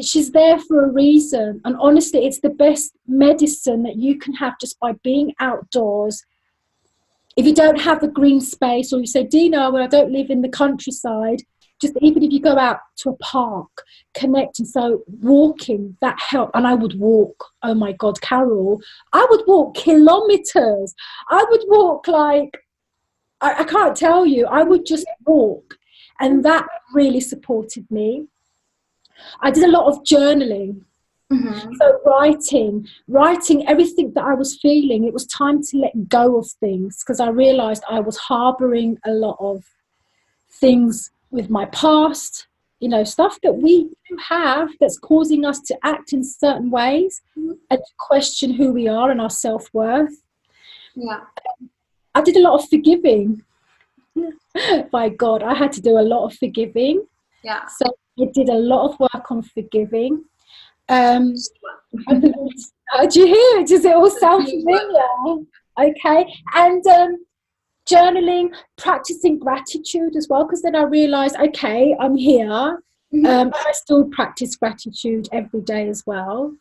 she's there for a reason. And honestly, it's the best medicine that you can have, just by being outdoors. If you don't have a green space, or you say, Dina, well, I don't live in the countryside, just even if you go out to a park, connecting. So walking, that helped. And I would walk, oh my God, Carol, I would walk kilometers. I would walk like, I can't tell you, I would just walk. And that really supported me. I did a lot of journaling. So writing everything that I was feeling, it was time to let go of things, because I realized I was harboring a lot of things with my past, you know, stuff that we do have that's causing us to act in certain ways and to question who we are and our self-worth. Yeah. I did a lot of forgiving. By God, I had to do a lot of forgiving. Yeah. So I did a lot of work on forgiving. Do you hear it? Does it all sound familiar? Okay. And journaling, practicing gratitude as well, because then I realized, okay, I'm here. I still practice gratitude every day as well.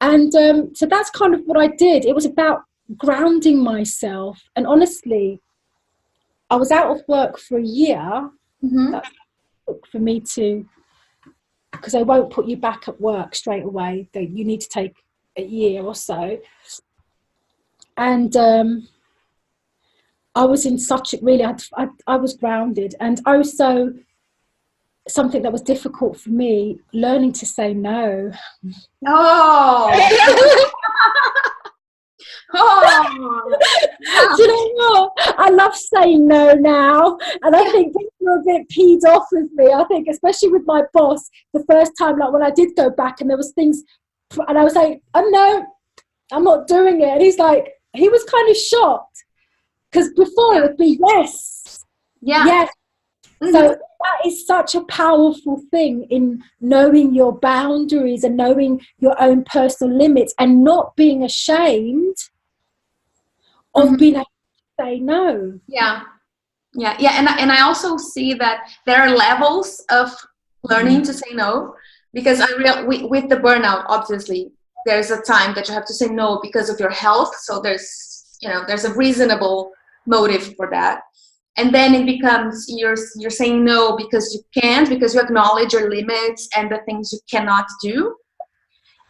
And so that's kind of what I did. It was about grounding myself. And honestly, I was out of work for a year. That took for me to, because they won't put you back at work straight away. You need to take a year or so. And I was in such a really, I was grounded. And also something that was difficult for me, learning to say no. Oh. Oh. Do you know what? I love saying no now, and I think people are a bit peed off with me. I think, especially with my boss, the first time, like when I did go back, and there was things, and I was like, "Oh no, I'm not doing it." And he's like, he was kind of shocked, because before it would be yes, yes. So that is such a powerful thing in knowing your boundaries and knowing your own personal limits and not being ashamed of being able to say no. Yeah. And I also see that there are levels of learning to say no, because with the burnout, obviously there's a time that you have to say no because of your health. So there's a reasonable motive for that. And then it becomes you're saying no because you acknowledge your limits and the things you cannot do.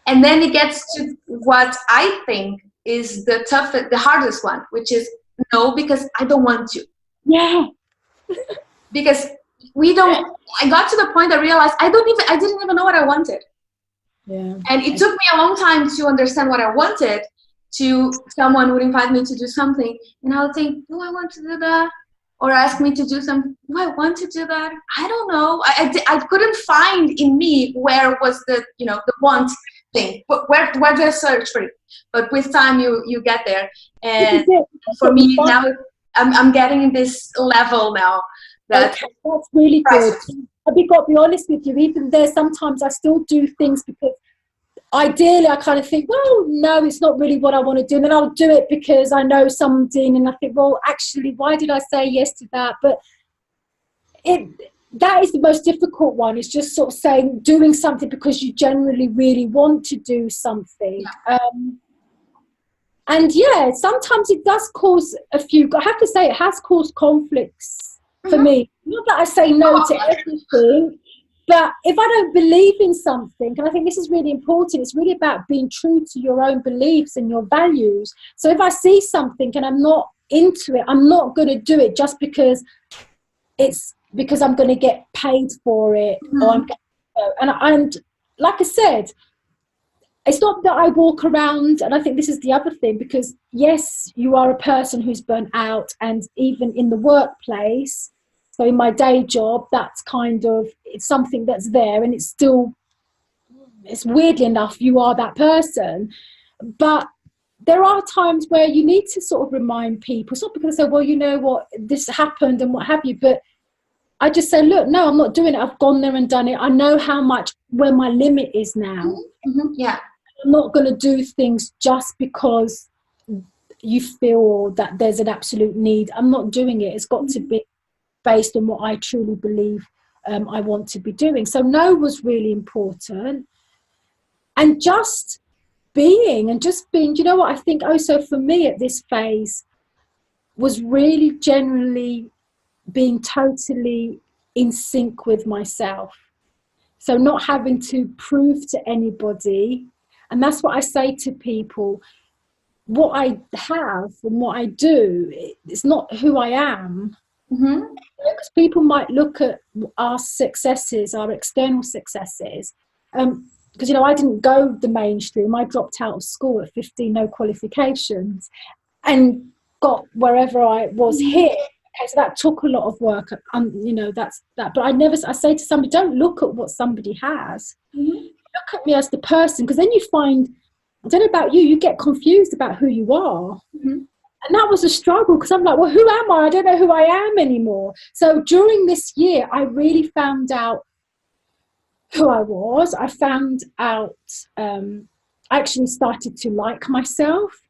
And then it gets to what I think is the hardest one, which is no, because I don't want to. Yeah. Because I got to the point I realized I didn't even know what I wanted. Yeah. And it took me a long time to understand what I wanted. To someone would invite me to do something, and I would think, do I want to do that? Or ask me to do something, do I want to do that? I don't know. I couldn't find in me where was the want thing. Where do I search for it? But with time you get there. And for me now, I'm getting this level now. That's really good. I've got to be honest with you, even there sometimes I still do things because ideally I kind of think, well, no, it's not really what I want to do. And then I'll do it because I know something and I think, well, actually, why did I say yes to that? But that is the most difficult one. It's just sort of doing something because you generally really want to do something. And yeah, sometimes it does cause I have to say, it has caused conflicts for me. Not that I say no to everything, but if I don't believe in something, and I think this is really important, it's really about being true to your own beliefs and your values. So if I see something and I'm not into it, I'm not going to do it just because I'm going to get paid for it. Or and like I said, it's not that I walk around, and I think this is the other thing, because yes, you are a person who's burnt out, and even in the workplace, so in my day job, it's something that's there, and it's weirdly enough, you are that person. But there are times where you need to sort of remind people. It's not because I say, well, you know what, this happened and what have you, but I just say, look, no, I'm not doing it. I've gone there and done it. I know where my limit is now. Yeah. I'm not going to do things just because you feel that there's an absolute need. I'm not doing it. It's got to be based on what I truly believe I want to be doing. So no was really important. And just being, you know what, I think also for me at this phase was really generally being totally in sync with myself. So not having to prove to anybody. And that's what I say to people. What I have and what I do, it's not who I am. Because people might look at our successes, our external successes, because, you know, I didn't go the mainstream. I dropped out of school at 15, no qualifications, and got wherever I was here. Okay, so that took a lot of work. You know, that's that. But I say to somebody, don't look at what somebody has. Look at me as the person, because then you find, I don't know about you, you get confused about who you are. And that was a struggle, because I'm like, well, who am I? I don't know who I am anymore. So during this year, I really found out who I was. I found out, I actually started to like myself.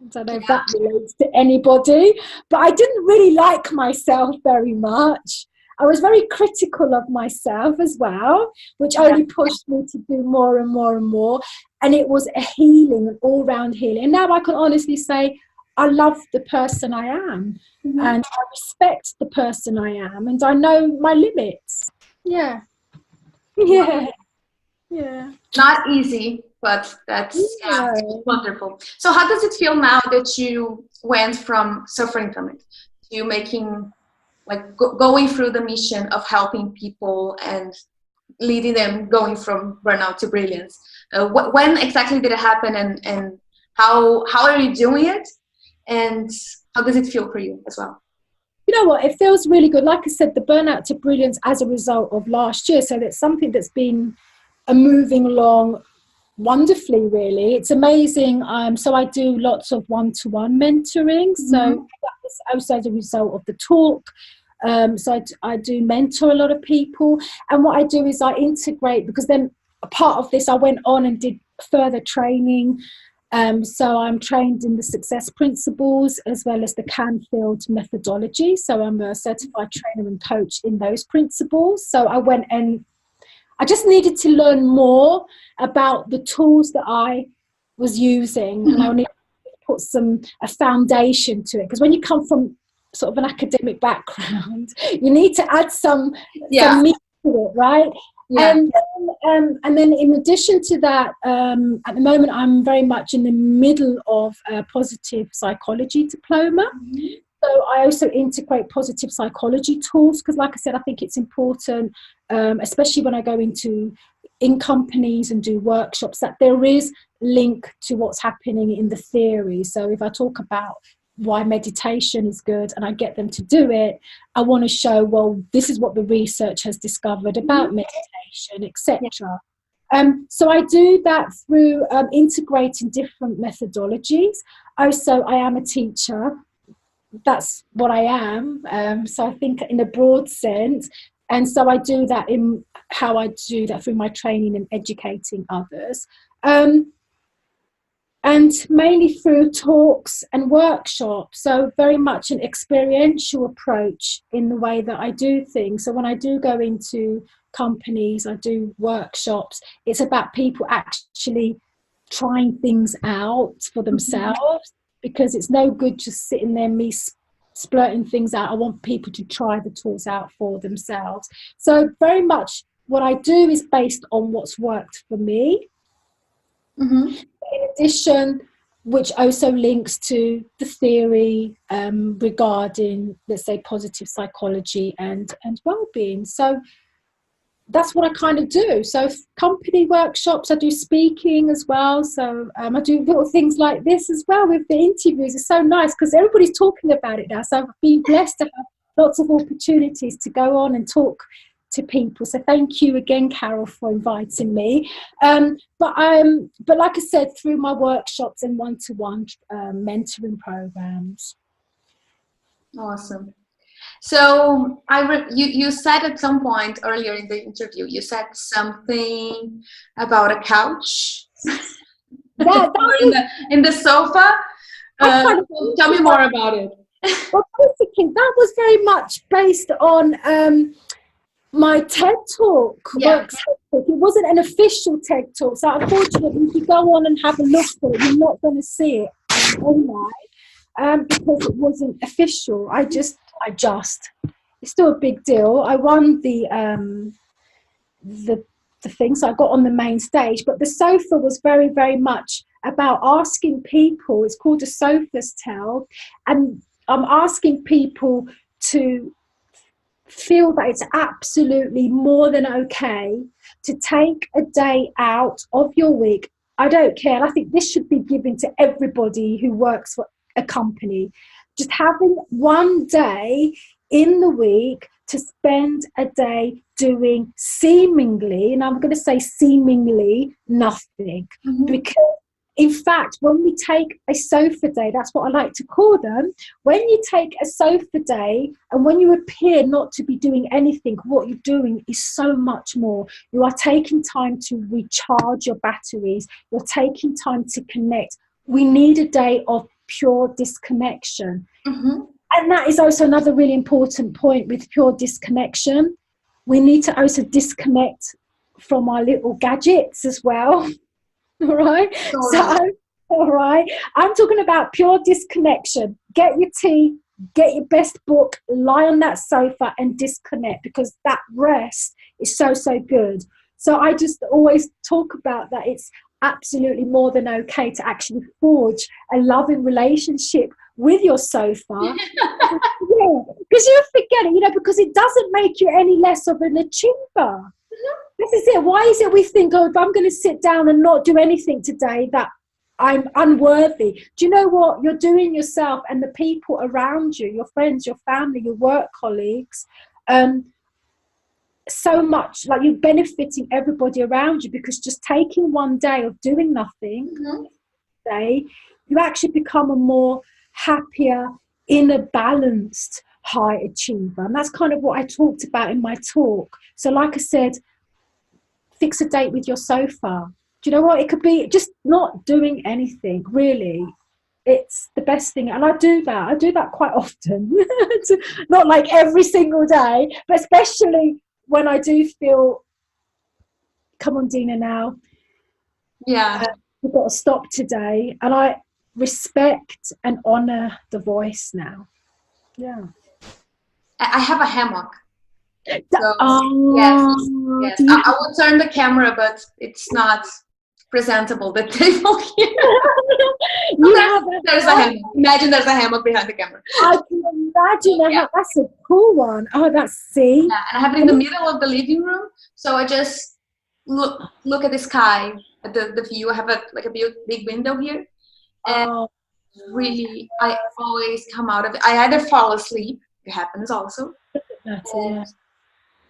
I don't know if that relates to anybody, but I didn't really like myself very much. I was very critical of myself as well, which only pushed me to do more and more and more. And it was a healing, an all-round healing. And now I can honestly say, I love the person I am, and I respect the person I am, and I know my limits. Yeah. Not easy, but that's wonderful. So how does it feel now that you went from suffering from it to making, like, going through the mission of helping people and leading them, going from burnout to brilliance? When exactly did it happen, and how are you doing it, and how does it feel for you as well? You know what, it feels really good. Like I said, the burnout to brilliance as a result of last year, so that's something that's been moving along wonderfully, really. It's amazing. So I do lots of one-to-one mentoring, so that was also as a result of the talk. So I do mentor a lot of people, and what I do is I integrate, because then a part of this I went on and did further training. So I'm trained in the success principles as well as the Canfield methodology. So I'm a certified trainer and coach in those principles. So I went, and I just needed to learn more about the tools that I was using, and I needed to put a foundation to it. Because when you come from sort of an academic background, you need to add some meat to it, right? And then in addition to that, at the moment I'm very much in the middle of a positive psychology diploma. So I also integrate positive psychology tools, because like I said, I think it's important, especially when I go in companies and do workshops, that there is link to what's happening in the theory. So if I talk about why meditation is good and I get them to do it, I want to show, well, this is what the research has discovered about meditation, etc. So I do that through integrating different methodologies. Also, I am a teacher. That's what I am. So I think in a broad sense. And so I do that in how I do that through my training and educating others. And mainly through talks and workshops. So very much an experiential approach in the way that I do things. So when I do go into companies, I do workshops, it's about people actually trying things out for themselves, because it's no good just sitting there, me splurting things out. I want people to try the tools out for themselves. So very much what I do is based on what's worked for me. In addition, which also links to the theory regarding, let's say, positive psychology and well-being. So that's what I kind of do. So company workshops, I do speaking as well. So I do little things like this as well with the interviews. It's so nice because everybody's talking about it now. So I've been blessed to have lots of opportunities to go on and talk to people. So thank you again, Carol, for inviting me. But like I said, through my workshops and one-to-one mentoring programs. Awesome. So you said at some point earlier in the interview, you said something about a couch. Yeah, in the sofa. Tell me more about it. Well, basically, that was very much based on my TED Talk. Yeah. It wasn't an official TED Talk, so unfortunately, if you go on and have a look for it, you're not going to see it online because it wasn't official. I just, it's still a big deal. I won the thing, so I got on the main stage, but the sofa was very, very much about asking people. It's called a sofa's tell, and I'm asking people to feel that it's absolutely more than okay to take a day out of your week. I don't care. And I think this should be given to everybody who works for a company. Just having one day in the week to spend a day doing seemingly, and I'm going to say seemingly, nothing. Because in fact, when we take a sofa day, that's what I like to call them, when you take a sofa day and when you appear not to be doing anything, what you're doing is so much more. You are taking time to recharge your batteries. You're taking time to connect. We need a day of pure disconnection. And that is also another really important point with pure disconnection. We need to also disconnect from our little gadgets as well. All right. All right. I'm talking about pure disconnection. Get your tea, get your best book, lie on that sofa and disconnect, because that rest is so, so good. So I just always talk about that. It's absolutely more than okay to actually forge a loving relationship with your sofa. Because you forget it, because it doesn't make you any less of an achiever. This is it. Why is it we think, oh, if I'm going to sit down and not do anything today, that I'm unworthy? Do you know what? You're doing yourself and the people around you, your friends, your family, your work colleagues, so much, like you're benefiting everybody around you, because just taking one day of doing nothing, you actually become a more happier, inner balanced high achiever. And that's kind of what I talked about in my talk. So like I said, fix a date with your sofa. Do you know what? It could be just not doing anything, really. It's the best thing. And I do that quite often. Not like every single day, but especially when I do feel, come on, Dina, now. We've got to stop today. And I respect and honor the voice now. Yeah. I have a hammock. So, yes. I will turn the camera, but it's not presentable, the table here. There's a hammock. Imagine there's a hammock behind the camera. I can imagine that's a cool one. Oh, see. Yeah, and I have it in the middle of the living room, so I just look at the sky, at the view. I have a big window here, and really, I always come out of it. I either fall asleep. It happens also.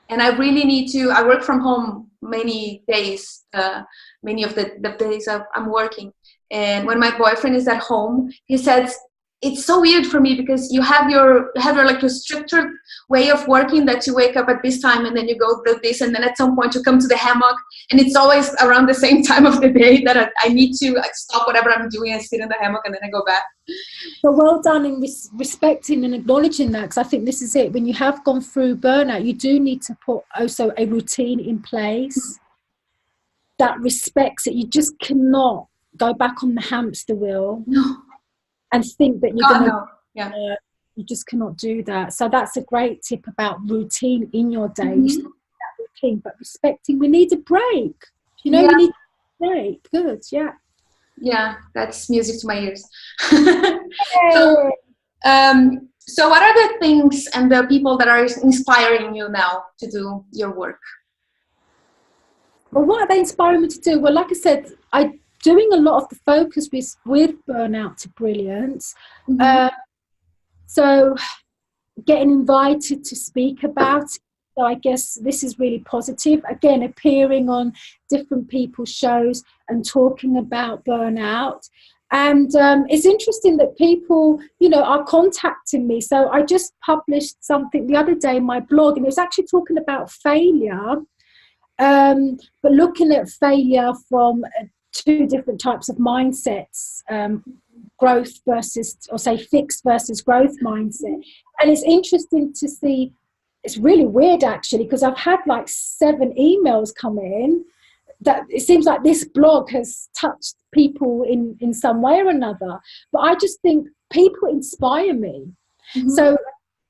And I really need to, I work from home many days, many of the days I'm working. And when my boyfriend is at home, he says, it's so weird for me because you have your like a structured way of working, that you wake up at this time and then you go do this, and then at some point you come to the hammock, and it's always around the same time of the day that I need to stop whatever I'm doing and sit in the hammock, and then I go back. So well done in respecting and acknowledging that, because I think this is it. When you have gone through burnout, you do need to put also a routine in place that respects it. You just cannot go back on the hamster wheel. No. And think that you're going to, you just cannot do that. So that's a great tip about routine in your day. You still need that routine, but respecting, we need a break. We need a break. Good, yeah. Yeah, that's music to my ears. So what are the things and the people that are inspiring you now to do your work? Well, what are they inspiring me to do? Well, like I said, doing a lot of the focus with Burnout to Brilliance. So getting invited to speak about it. So I guess this is really positive. Again, appearing on different people's shows and talking about burnout. And it's interesting that people, are contacting me. So I just published something the other day in my blog, and it was actually talking about failure, but looking at failure from two different types of mindsets, growth versus, or say fixed versus growth mindset. And it's interesting to see, it's really weird actually, because I've had like 7 emails come in that it seems like this blog has touched people in some way or another. But I just think people inspire me. So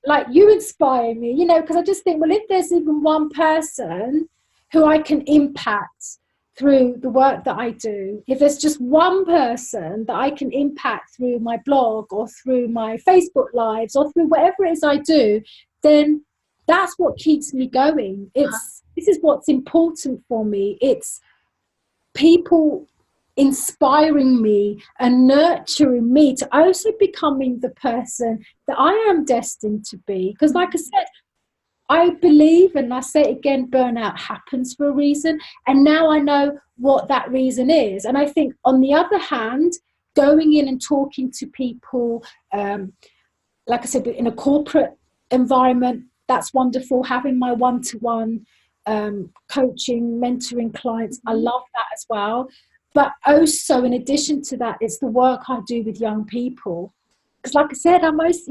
like you inspire me, because I just think, well, if there's even one person who I can impact through the work that I do, if there's just one person that I can impact through my blog or through my Facebook lives or through whatever it is I do, then that's what keeps me going. It's this is what's important for me. It's people inspiring me and nurturing me to also becoming the person that I am destined to be. Because like I said, I believe, and I say it again, burnout happens for a reason. And now I know what that reason is. And I think, on the other hand, going in and talking to people, like I said, in a corporate environment, that's wonderful. Having my one-to-one coaching, mentoring clients, I love that as well. But also, in addition to that, it's the work I do with young people. Because like I said, I'm most,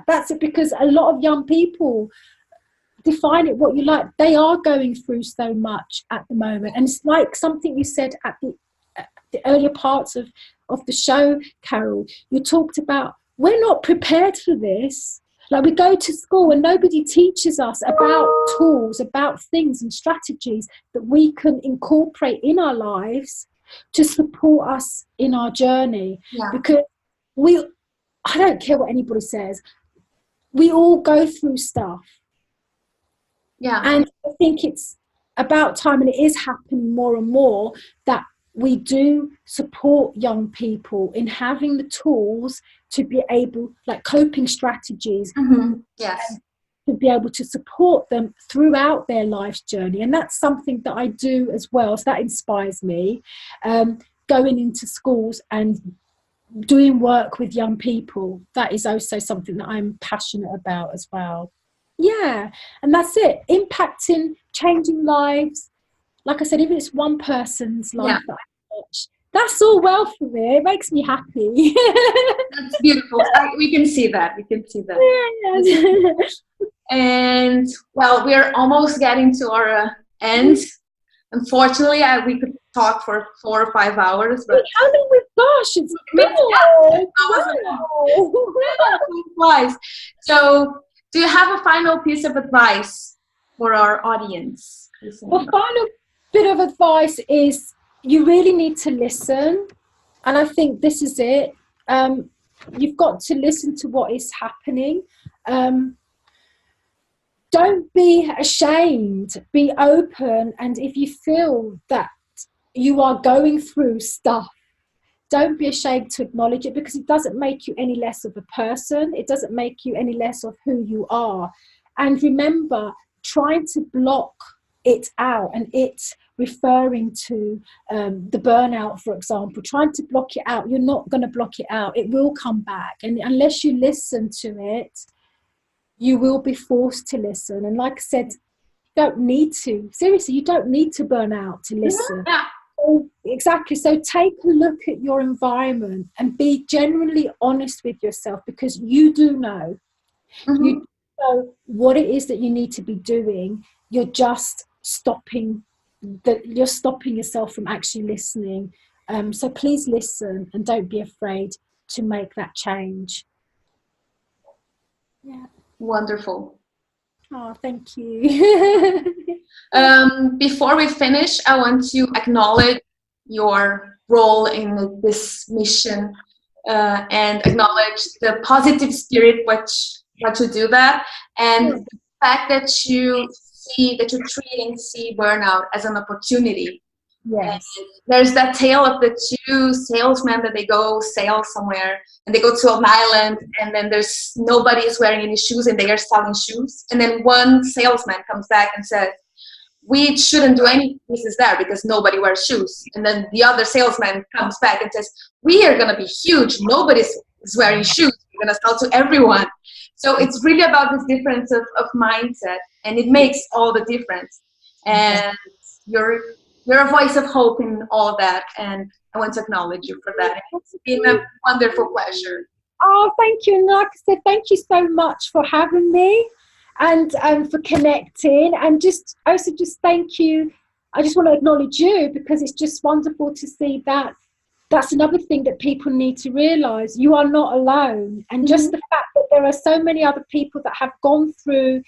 that's it, because a lot of young people, define it what you like, they are going through so much at the moment. And it's like something you said at the earlier parts of the show, Carol. You talked about, we're not prepared for this. Like, we go to school and nobody teaches us about tools, about things and strategies that we can incorporate in our lives to support us in our journey. Yeah. Because I don't care what anybody says, we all go through stuff. Yeah. And I think it's about time, and it is happening more and more, that we do support young people in having the tools to be able, like coping strategies, yes, to be able to support them throughout their life's journey. And that's something that I do as well. So that inspires me, going into schools and doing work with young people. That is also something that I'm passionate about as well. Yeah, and that's it. Impacting, changing lives. Like I said, even if it's one person's life that I touch, that's all well for me. It makes me happy. That's beautiful. We can see that. Yes. And well, we're almost getting to our end. Unfortunately, we could talk for 4 or 5 hours. But how long we've gosh, it's wise. So, do you have a final piece of advice for our audience? Well, final bit of advice is, you really need to listen. And I think this is it. You've got to listen to what is happening. Don't be ashamed. Be open. And if you feel that you are going through stuff, don't be ashamed to acknowledge it, because it doesn't make you any less of a person. It doesn't make you any less of who you are. And remember, trying to block it out, and it's referring to the burnout, for example, trying to block it out, you're not going to block it out. It will come back. And unless you listen to it, you will be forced to listen. And like I said, you don't need to. Seriously, you don't need to burn out to listen. Yeah. Exactly. So take a look at your environment and be genuinely honest with yourself, because you do know. You know what it is that you need to be doing. You're just stopping yourself from actually listening. So please listen, and don't be afraid to make that change. Yeah. Wonderful. Oh, thank you. Before we finish, I want to acknowledge your role in this mission, and acknowledge the positive spirit which you do that, and the fact that you're treating burnout as an opportunity. Yes. And there's that tale of the 2 salesmen that they go sail somewhere, and they go to an island, and then there's nobody's wearing any shoes, and they are selling shoes. And then one salesman comes back and says, we shouldn't do any business there because nobody wears shoes. And then the other salesman comes back and says, we are going to be huge. Nobody's wearing shoes. We're going to sell to everyone. So it's really about this difference of mindset, and it makes all the difference. And you're a voice of hope in all of that, and I want to acknowledge you for that. It's been a wonderful pleasure. Oh, thank you. And like I said, thank you so much for having me, and for connecting, and just thank you. I just want to acknowledge you, because it's just wonderful to see that. That's another thing that people need to realize. You are not alone. And just the fact that there are so many other people that have gone through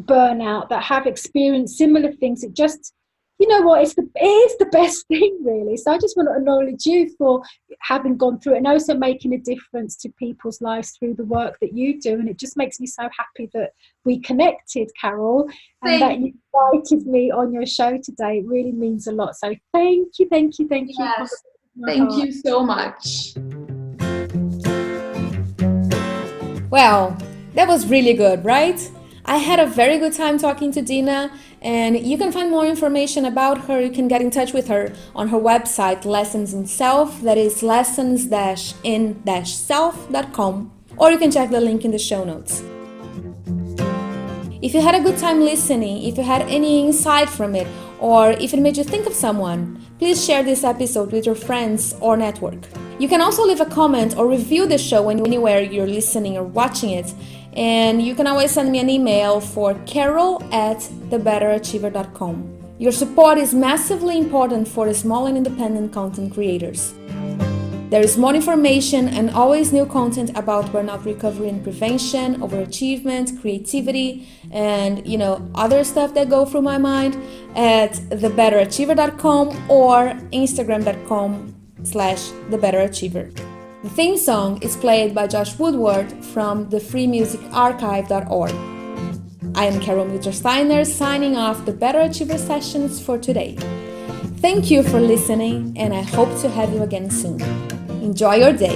burnout, that have experienced similar things, it just you know what, it is the best thing, really. So I just want to acknowledge you for having gone through it and also making a difference to people's lives through the work that you do. And it just makes me so happy that we connected, Carol, and that you invited me on your show today. It really means a lot. So thank you. Yes, thank you so much. Well, that was really good, right? I had a very good time talking to Dina, and you can find more information about her. You can get in touch with her on her website, Lessons in Self, that is lessons-in-self.com, or you can check the link in the show notes. If you had a good time listening, if you had any insight from it, or if it made you think of someone, please share this episode with your friends or network. You can also leave a comment or review the show anywhere you're listening or watching it. And you can always send me an email for carol@thebetteraachiever.com. Your support is massively important for small and independent content creators. There is more information and always new content about burnout recovery and prevention, overachievement, creativity, and other stuff that go through my mind at thebetteraachiever.com or instagram.com/thebetteraachiever. The theme song is played by Josh Woodward from thefreemusicarchive.org. I am Carol Mutter-Steiner, signing off the Better Achiever sessions for today. Thank you for listening, and I hope to have you again soon. Enjoy your day.